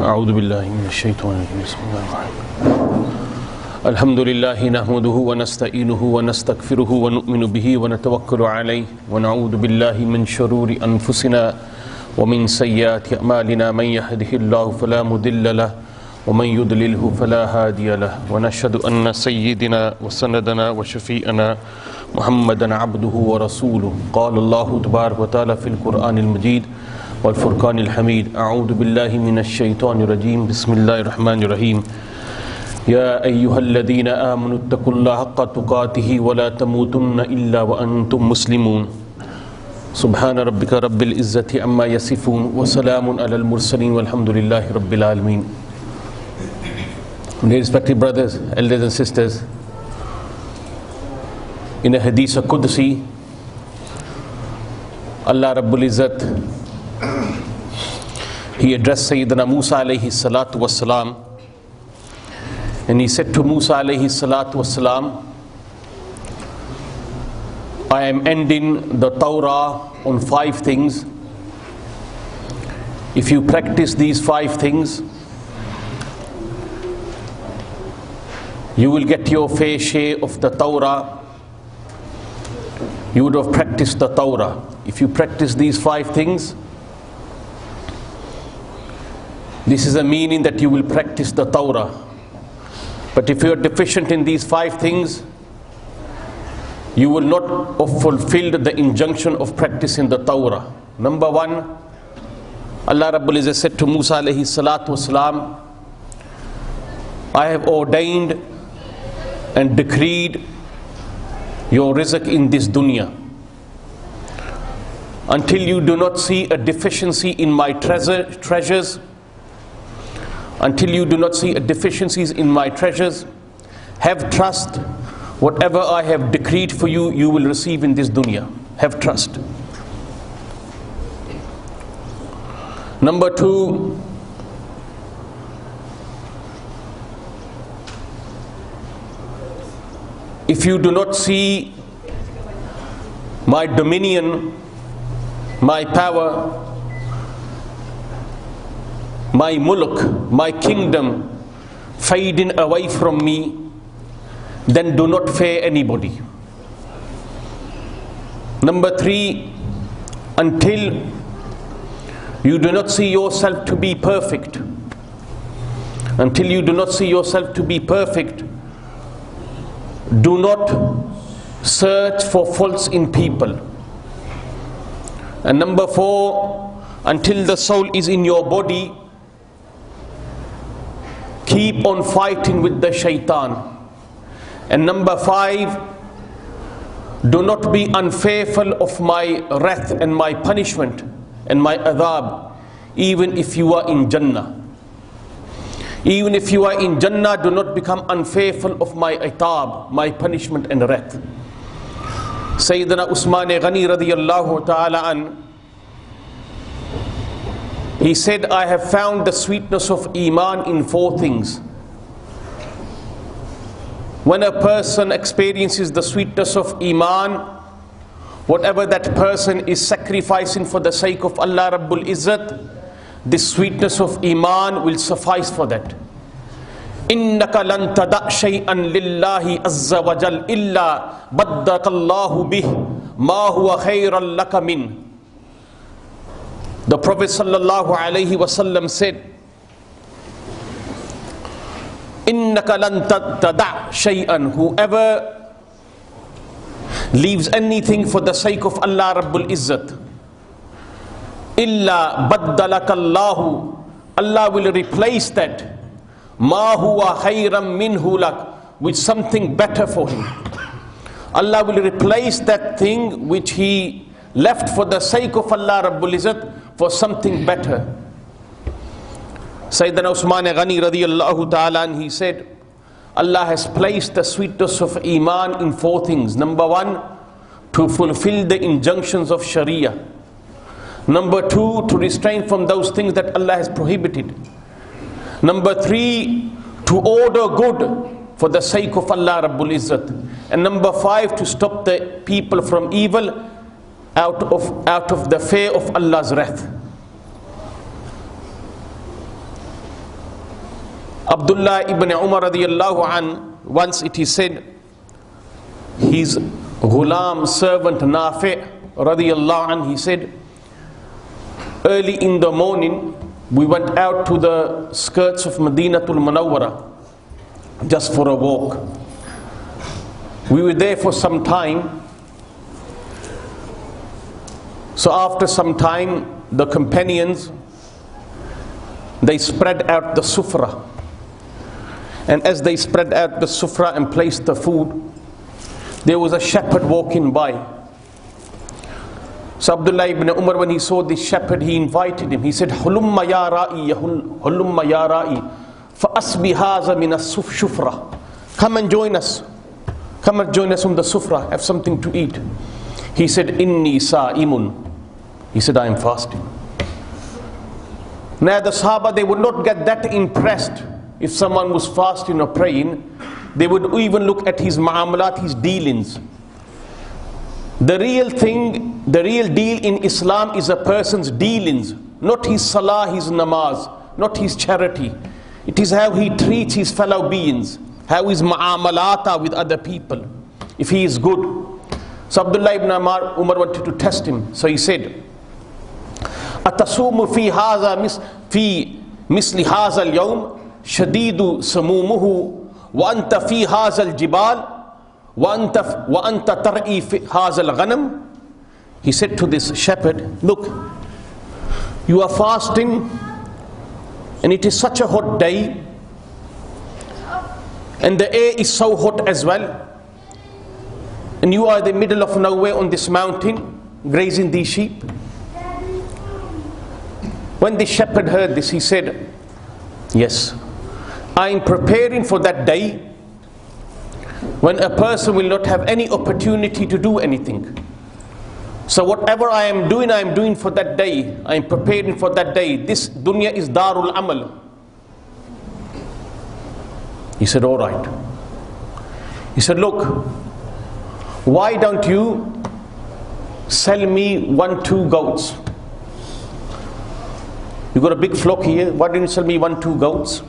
أعوذ بالله من الشيطان الرجيم بسم الله الرحمن الرحيم الحمد لله نحمده ونستعينه ونستغفره ونؤمن به ونتوكل عليه ونعوذ بالله من شرور أنفسنا ومن سيئات أعمالنا من يهده الله فلا مضل له ومن يضلله فلا هادي له ونشهد أن سيدنا وسندنا وشفيعنا محمدا عبده ورسوله قال الله تبارك وتعالى في القرآن المجيد والفرقان الحميد أعوذ بالله من الشيطان الرجيم بسم الله الرحمن الرحيم يا أيها الذين آمنوا اتقوا الله حق تقاته ولا تموتن إلا وأنتم مسلمون سبحان ربك رب العزة عما يصفون وسلام على المرسلين والحمد لله رب العالمين. Dear respected brothers, elders and sisters, in a hadith Qudsi, Allah Rabbul Izzat, He addressed Sayyidina Musa alayhi salatu wassalam, and He said to Musa alayhi salatu wassalam, I am ending the Torah on 5 things. If you practice these 5 things, you will get your fair share of the Torah. You would have practiced the Torah. If you practice these 5 things, this is a meaning that you will practice the Torah. But if you are deficient in these 5 things, you will not have fulfilled the injunction of practicing the Torah. Number 1, Allah Rabbul Izzah said to Musa alayhi salatu wasalam, I have ordained and decreed your rizq in this dunya. Until you do not see a deficiency in my treasures, until you do not see a deficiencies in my treasures, have trust. Whatever I have decreed for you, you will receive in this dunya. Have trust. Number 2, if you do not see my dominion, my power, my mulk, my kingdom fading away from me, then do not fear anybody. Number 3, until you do not see yourself to be perfect, until you do not see yourself to be perfect, do not search for faults in people. And number 4, until the soul is in your body, keep on fighting with the shaitan. And number 5, do not be unfaithful of my wrath and my punishment and my adhab, even if you are in Jannah. Even if you are in Jannah, do not become unfaithful of my itab, my punishment and wrath. Sayyidina Usman Ghani radiyallahu ta'ala an, he said, I have found the sweetness of Iman in 4 things. When a person experiences the sweetness of Iman, whatever that person is sacrificing for the sake of Allah Rabbul Izzat, this sweetness of Iman will suffice for that. إِنَّكَ لَن تَدَعْ شَيْئًا لِلَّهِ عَزَّ وَجَلْ إِلَّا بَدَّكَ اللَّهُ بِهِ مَا هُوَ خَيْرًا لَكَ مِنْ. The Prophet sallallahu alayhi wasallam said, إِنَّكَ لَن تَدَعْ شَيْئًا, whoever leaves anything for the sake of Allah Rabbul Izzat, إِلَّا بَدَّلَكَ اللَّهُ, Allah will replace that, مَا هُوَ خَيْرًا مِنْهُ لَكَ, with something better for him. Allah will replace that thing which he left for the sake of Allah Rabbul Izzat for something better. Sayyidina Usman Ghani radiyallahu ta'ala, he said, Allah has placed the sweetness of Iman in 4 things. Number 1, to fulfill the injunctions of Sharia. Number 2, to refrain from those things that Allah has prohibited. Number 3, to order good for the sake of Allah Rabbul Izzat. And number 5, to stop the people from evil out of the fear of Allah's wrath. Abdullah ibn Umar radiallahu an, once it is said, his ghulam servant Nafi radiallahu an, he said, early in the morning we went out to the skirts of Madinatul Munawwara just for a walk. We were there for some time. So after some time, the companions, they spread out the sufra. And as they spread out the sufra and placed the food, there was a shepherd walking by. So Abdullah ibn Umar, when he saw this shepherd, he invited him. He said, Hulumma ya ra'i, hulumma ya ra'i, fa asbi haza min as-shufra. Come and join us. Come and join us on the sufra, have something to eat. He said, Inni sa'imun. He said, I am fasting. Now the Sahaba, they would not get that impressed if someone was fasting or praying. They would even look at his ma'amalat, his dealings. The real thing, the real deal in Islam is a person's dealings, not his salah, his namaz, not his charity. It is how he treats his fellow beings, how his ma'amalata with other people, if he is good. So Abdullah ibn Umar wanted to test him. So he said, Atasumu fi haza fi misli haza al-yawm shadidu samumuhu wa anta fi haza al-jibal wa anta tar'i fi haza al-ghanam. He said to this shepherd, look, you are fasting and it is such a hot day and the air is so hot as well, and you are in the middle of nowhere on this mountain grazing these sheep. When the shepherd heard this, he said, yes, I am preparing for that day when a person will not have any opportunity to do anything. So whatever I am doing for that day. I am preparing for that day. This dunya is darul amal. He said, all right. He said, look, why don't you sell me 1-2 goats? You got a big flock here, why don't you sell me 1-2 goats?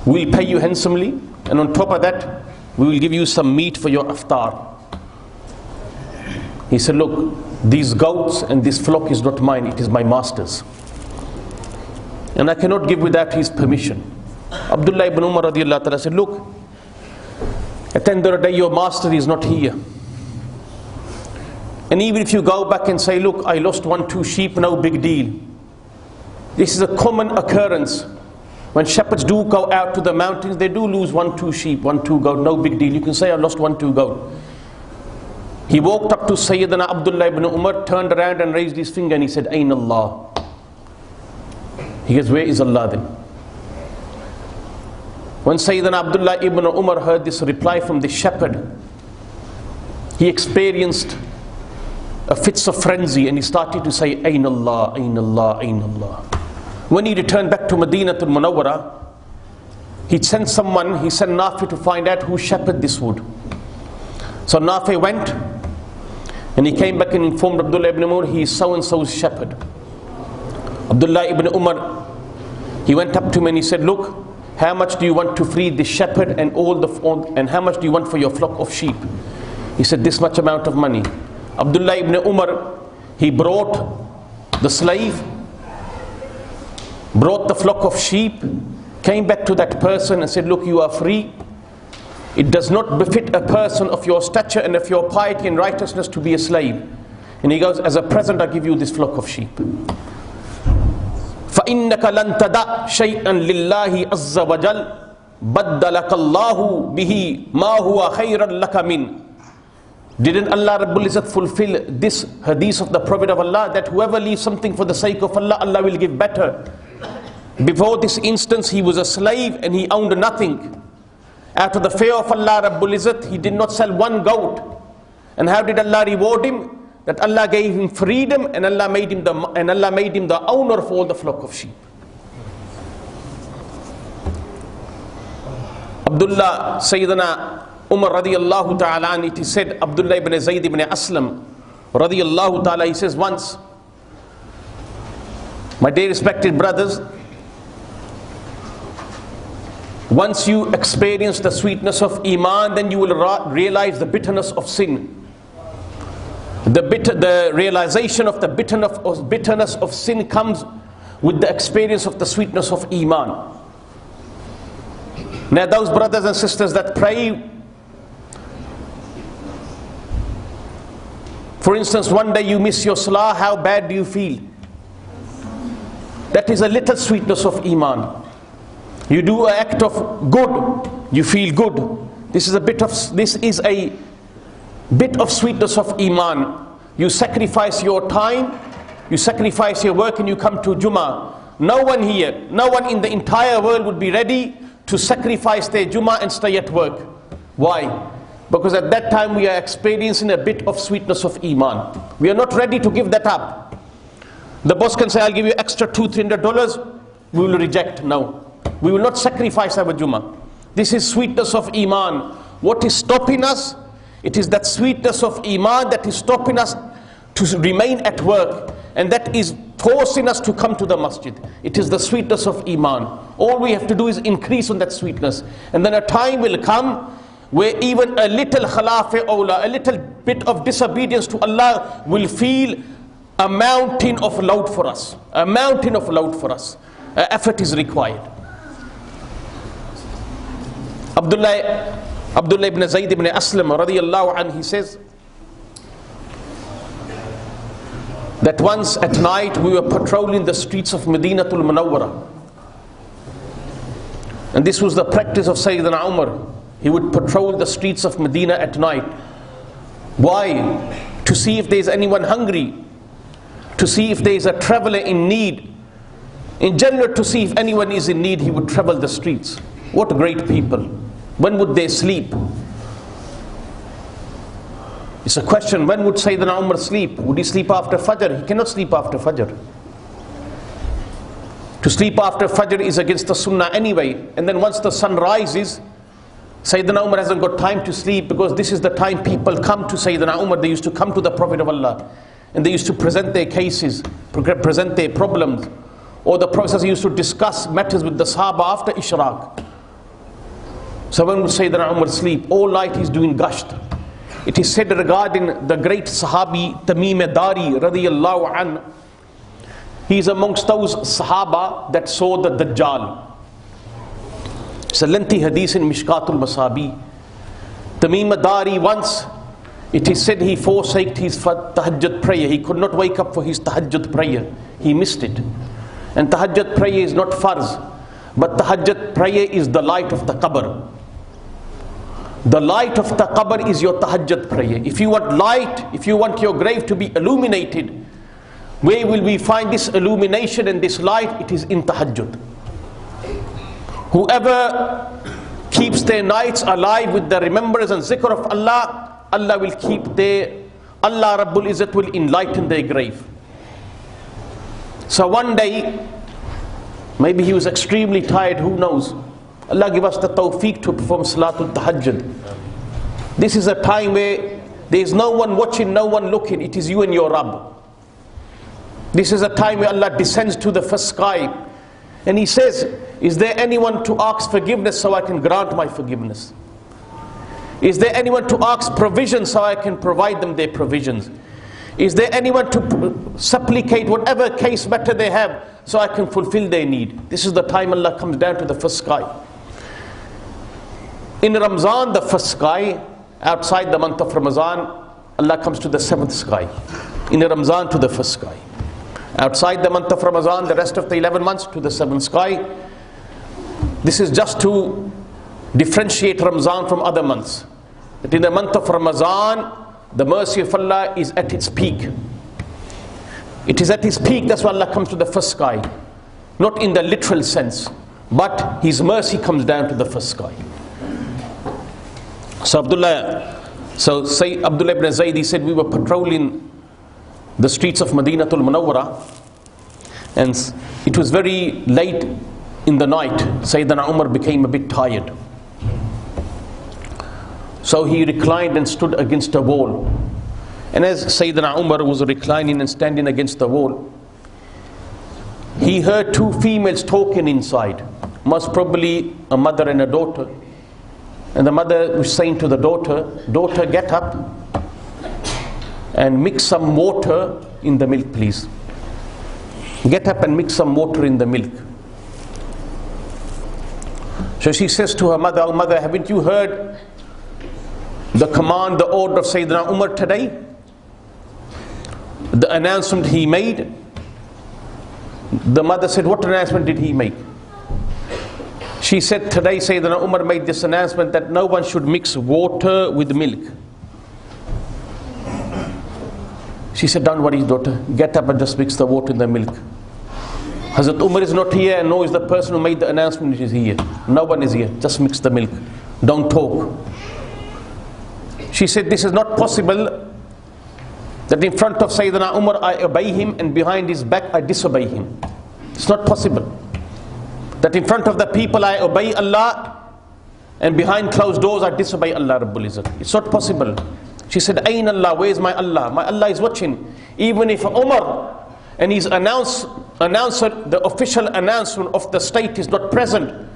We'll pay you handsomely, and on top of that, we will give you some meat for your iftar. He said, look, these goats and this flock is not mine, it is my master's. And I cannot give without his permission. Abdullah ibn Umar radiallahu ta'ala said, look, at the end of the day, your master is not here. And even if you go back and say, look, I lost 1-2 sheep, no big deal. This is a common occurrence. When shepherds do go out to the mountains, they do lose 1-2 sheep, 1-2 goat, no big deal. You can say, I lost 1-2 goat. He walked up to Sayyidina Abdullah ibn Umar, turned around and raised his finger and he said, Ayn Allah. He goes, where is Allah then? When Sayyidina Abdullah ibn Umar heard this reply from the shepherd, he experienced a fits of frenzy and he started to say, Ayn Allah, Ayn Allah, Ayn Allah. When he returned back to Madinatul Munawwara, he sent someone, he sent Nafi to find out who shepherded this wood. So Nafi went and he came back and informed Abdullah ibn Umar, he is so-and-so's shepherd. Abdullah ibn Umar, he went up to him and he said, look, how much do you want to free this shepherd and and how much do you want for your flock of sheep? He said, this much amount of money. Abdullah ibn Umar, he brought the slave, brought the flock of sheep, came back to that person and said, look, you are free. It does not befit a person of your stature and of your piety and righteousness to be a slave. And he goes, as a present I give you this flock of sheep. فَإِنَّكَ لَن تَدَعْ شَيْئًا لِلَّهِ عَزَّ وَجَلَّ بَدَّلَكَ اللَّهُ بِهِ مَا هُوَ خَيْرًا لَكَ مِنْ. Didn't Allah Rabbul Izzat fulfill this hadith of the Prophet of Allah, that whoever leaves something for the sake of Allah, Allah will give better? Before this instance, he was a slave and he owned nothing. After the fear of Allah Rabbul Izzat, he did not sell 1 goat. And how did Allah reward him? That Allah gave him freedom and Allah made him the owner of all the flock of sheep. Abdullah Sayyidina Umar radiallahu ta'ala, it is said, Abdullah ibn Zayd ibn Aslam radiallahu ta'ala, he says once, my dear respected brothers, Once you experience the sweetness of Iman, then you will realize the bitterness of sin. The realization of the bitterness of sin comes with the experience of the sweetness of Iman. Now those brothers and sisters that pray, for instance, one day you miss your salah, how bad do you feel? That is a little sweetness of Iman. You do an act of good, you feel good. This is a bit of sweetness of Iman. You sacrifice your time, you sacrifice your work, and you come to Jummah. No one here, no one in the entire world would be ready to sacrifice their Jummah and stay at work. Why? Because at that time we are experiencing a bit of sweetness of Iman. We are not ready to give that up. The boss can say, I'll give you extra $200-300. We will reject. No. We will not sacrifice our Jummah. This is sweetness of Iman. What is stopping us? It is that sweetness of Iman that is stopping us to remain at work, and that is forcing us to come to the masjid. It is the sweetness of Iman. All we have to do is increase on that sweetness, and then a time will come where even a little khilaf-e awla, a little bit of disobedience to Allah will feel a mountain of load for us. A mountain of load for us. Effort is required. Abdullah ibn Zayd ibn Aslam radiyallahu anhu, he says that once at night we were patrolling the streets of Madinatul Munawwara, and this was the practice of Sayyidina Umar. He would patrol the streets of Medina at night. Why? To see if there is anyone hungry, to see if there is a traveler in need. In general, to see if anyone is in need, he would travel the streets. What great people. When would they sleep? It's a question, when would Sayyidina Umar sleep? Would he sleep after Fajr? He cannot sleep after Fajr. To sleep after Fajr is against the Sunnah anyway. And then once the sun rises, Sayyidina Umar hasn't got time to sleep, because this is the time people come to Sayyidina Umar. They used to come to the Prophet of Allah, and they used to present their cases, present their problems. Or the Prophet used to discuss matters with the Sahaba after Ishraq. So when would Sayyidina Umar sleep? All night he's doing gasht. It is said regarding the great Sahabi Tamim Dari radiyallahu anhu, he is amongst those Sahaba that saw the Dajjal. It's a lengthy hadith in Mishkatul Masabi. Tamim Dari once, it is said he forsaked his tahajjud prayer. He could not wake up for his tahajjud prayer. He missed it. And tahajjud prayer is not farz, but tahajjud prayer is the light of the qabr. The light of the qabr is your tahajjud prayer. If you want light, if you want your grave to be illuminated, where will we find this illumination and this light? It is in tahajjud. Whoever keeps their nights alive with the remembrance and zikr of Allah, Allah will keep Allah Rabbul Izzat will enlighten their grave. So one day, maybe he was extremely tired, who knows? Allah give us the tawfiq to perform Salatul Tahajjud. This is a time where there is no one watching, no one looking. It is you and your Rabb. This is a time where Allah descends to the first sky, and He says, is there anyone to ask forgiveness so I can grant my forgiveness? Is there anyone to ask provision so I can provide them their provisions? Is there anyone to supplicate whatever case matter they have so I can fulfill their need? This is the time Allah comes down to the first sky. In Ramzan, the first sky, outside the month of Ramazan, Allah comes to the seventh sky. In Ramzan, to the first sky. Outside the month of Ramazan, the rest of the 11 months, to the seventh sky. This is just to differentiate Ramzan from other months. That in the month of Ramazan, the mercy of Allah is at its peak. It is at its peak, that's why Allah comes to the first sky. Not in the literal sense, but His mercy comes down to the first sky. So Abdullah ibn Zayd, he said, we were patrolling the streets of Madinatul Munawwara, and it was very late in the night. Sayyidina Umar became a bit tired. So he reclined and stood against a wall. And as Sayyidina Umar was reclining and standing against the wall, he heard two females talking inside. most probably a mother and a daughter. And the mother was saying to the daughter, daughter, get up and mix some water in the milk, please. Get up and mix some water in the milk. So she says to her mother, oh mother, haven't you heard the command, the order of Sayyidina Umar today? The announcement he made. The mother said, what announcement did he make? She said, today Sayyidina Umar made this announcement that no one should mix water with milk. She said, don't worry daughter, get up and just mix the water in the milk. Hazrat Umar is not here, and nor is the person who made the announcement is here. No one is here, just mix the milk. Don't talk. She said, this is not possible that in front of Sayyidina Umar I obey him and behind his back I disobey him. It's not possible. That in front of the people I obey Allah and behind closed doors I disobey Allah Rabbul Izzat. It's not possible. She said, Ayn Allah, where is my Allah? My Allah is watching. Even if Umar and his announcer, the official announcement of the state is not present,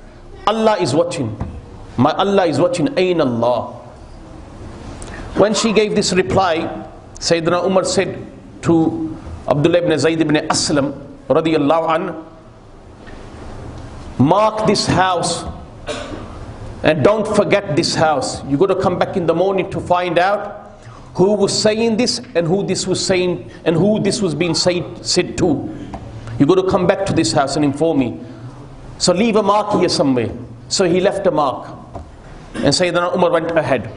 Allah is watching. My Allah is watching. Ayn Allah. When she gave this reply, Sayyidina Umar said to Abdullah ibn Zayd ibn Aslam radiyallahu anhu, mark this house and don't forget this house. You got to come back in the morning to find out who was saying this and who this was saying and who this was being said to. You got to come back to this house and inform me. So leave a mark here somewhere. So he left a mark, and Sayyidina Umar went ahead.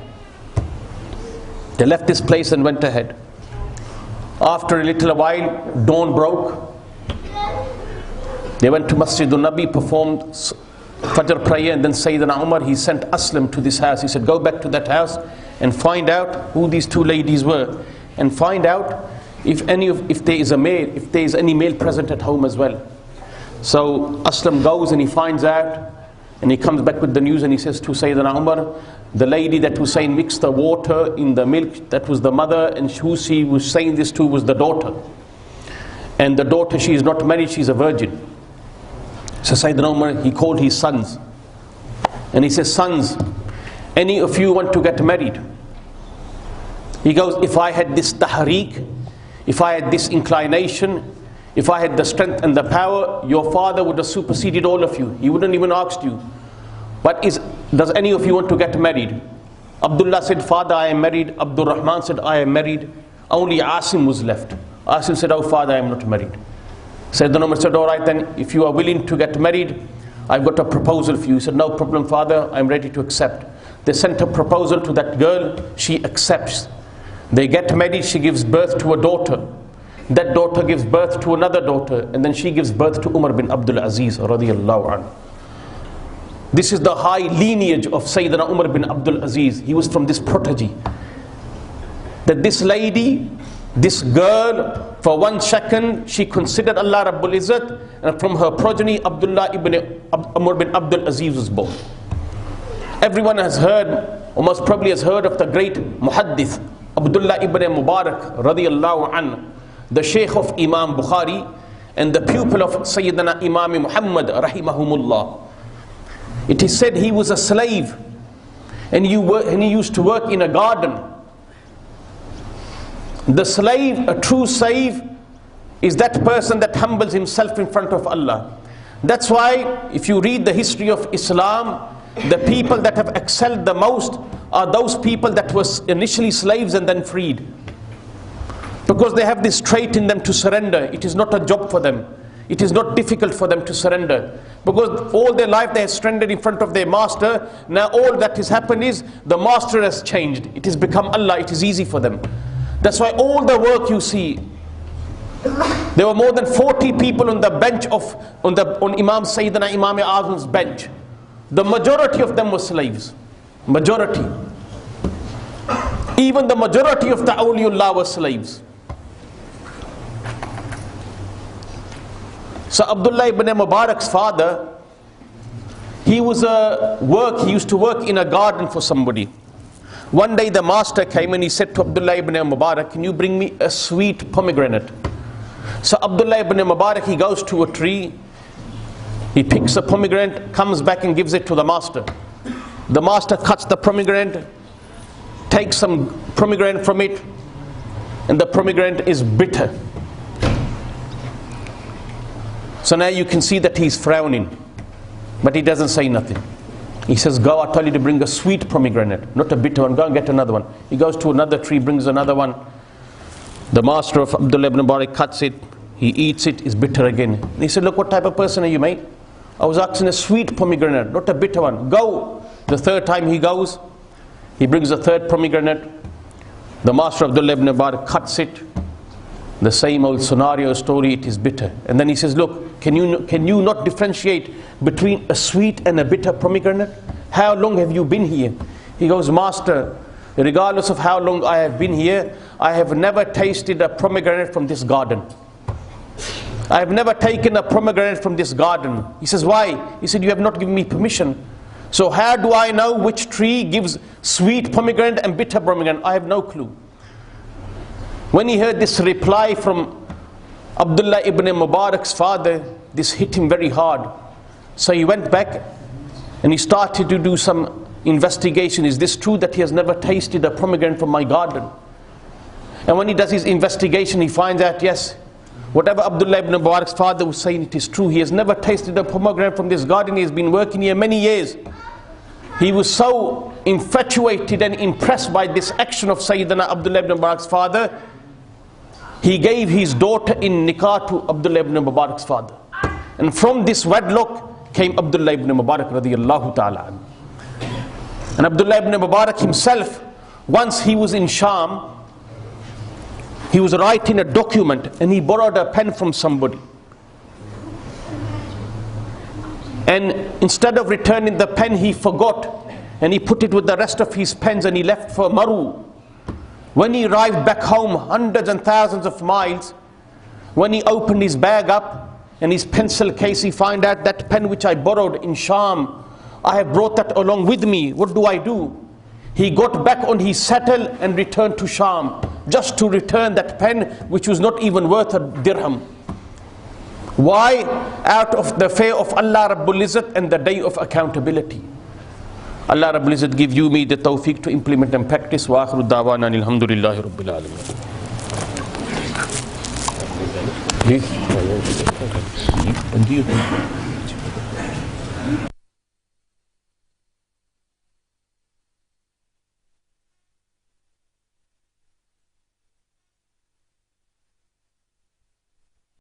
They left this place and went ahead. After a little while, dawn broke. They went to Masjid al-Nabi, performed Fajr prayer, and then Sayyidina Umar, he sent Aslam to this house. He said, go back to that house and find out who these two ladies were, and find out if there is any male present at home as well. So Aslam goes and he finds out, and he comes back with the news, and he says to Sayyidina Umar, the lady that was saying mix the water in the milk, that was the mother, and who she was saying this to was the daughter. And the daughter, she is not married, she is a virgin. So Sayyidina Umar, he called his sons, and he says, sons, any of you want to get married? He goes, if I had this tahriq, if I had this inclination, if I had the strength and the power, your father would have superseded all of you. He wouldn't even ask you. But does any of you want to get married? Abdullah said, father, I am married. Abdul Rahman said, I am married. Only Asim was left. Asim said, oh father, I am not married. Sayyidina Umar said, all right then, if you are willing to get married, I've got a proposal for you. He said, no problem father, I'm ready to accept. They sent a proposal to that girl, she accepts. They get married, she gives birth to a daughter. That daughter gives birth to another daughter, and then she gives birth to Umar bin Abdul Aziz radiyallahu anhu. This is the high lineage of Sayyidina Umar bin Abdul Aziz. He was from this protege. That this lady, this girl, for 1 second, she considered Allah Rabbul Izzat, and from her progeny, Abdullah ibn Umar bin Abdul Aziz was born. Everyone has heard, or most probably has heard of the great muhaddith, Abdullah ibn Mubarak radiyallahu anhu, the Shaykh of Imam Bukhari and the pupil of Sayyidina Imam Muhammad rahimahumullah. It is said he was a slave, and he used to work in a garden. The slave, a true slave, is that person that humbles himself in front of Allah. That's why if you read the history of Islam, the people that have excelled the most are those people that were initially slaves and then freed. Because they have this trait in them to surrender. It is not a job for them. It is not difficult for them to surrender. Because all their life they have surrendered in front of their master. Now all that has happened is the master has changed. It has become Allah. It is easy for them. That's why all the work you see, there were more than 40 people on the bench on Imam Sayyidina Imam Azam's bench. The majority of them were slaves. Majority. Even the majority of the awliullah were slaves. So Abdullah ibn Mubarak's father, he used to work in a garden for somebody. One day the master came and he said to Abdullah ibn Mubarak, can you bring me a sweet pomegranate? So Abdullah ibn Mubarak, he goes to a tree He picks a pomegranate, comes back and gives it to the master. The master cuts the pomegranate, takes some pomegranate from it, and the pomegranate is bitter. So now you can see that he's frowning, but he doesn't say nothing. He says, go, I tell you to bring a sweet pomegranate, not a bitter one. Go and get another one. He goes to another tree, brings another one. The master of Abdullah ibn Mubarak cuts it, he eats it, it's bitter again. And he said, look, what type of person are you, mate? I was asking a sweet pomegranate, not a bitter one. Go. The third time he goes, he brings a third pomegranate. The master of Abdullah ibn Mubarak cuts it. The same old scenario story, it is bitter. And then he says, look, can you not differentiate between a sweet and a bitter pomegranate? How long have you been here? He goes, master, regardless of how long I have been here, I have never tasted a pomegranate from this garden. I have never taken a pomegranate from this garden. He says, why? He said, you have not given me permission. So how do I know which tree gives sweet pomegranate and bitter pomegranate? I have no clue. When he heard this reply from Abdullah ibn Mubarak's father, this hit him very hard. So he went back and he started to do some investigation. Is this true that he has never tasted a pomegranate from my garden? And when he does his investigation, he finds out, yes, whatever Abdullah ibn Mubarak's father was saying, it is true. He has never tasted a pomegranate from this garden. He has been working here many years. He was so infatuated and impressed by this action of Sayyidina Abdullah ibn Mubarak's father, he gave his daughter in nikah to Abdullah ibn Mubarak's father. And from this wedlock came Abdullah ibn Mubarak radiyallahu ta'ala. And Abdullah ibn Mubarak himself, once he was in Sham, he was writing a document and he borrowed a pen from somebody. And instead of returning the pen, he forgot and he put it with the rest of his pens and he left for Maru. When he arrived back home, hundreds and thousands of miles, when he opened his bag up and his pencil case, he found out that pen which I borrowed in Sham, I have brought that along with me. What do I do? He got back on his saddle and returned to Sham, just to return that pen which was not even worth a dirham. Why? Out of the fear of Allah Rabbul Izzat and the day of accountability. Allah Rabbul Izzat give you me the tawfiq to implement and practice. Wa akhiru da'wana alhamdulillahi rabbil alamin.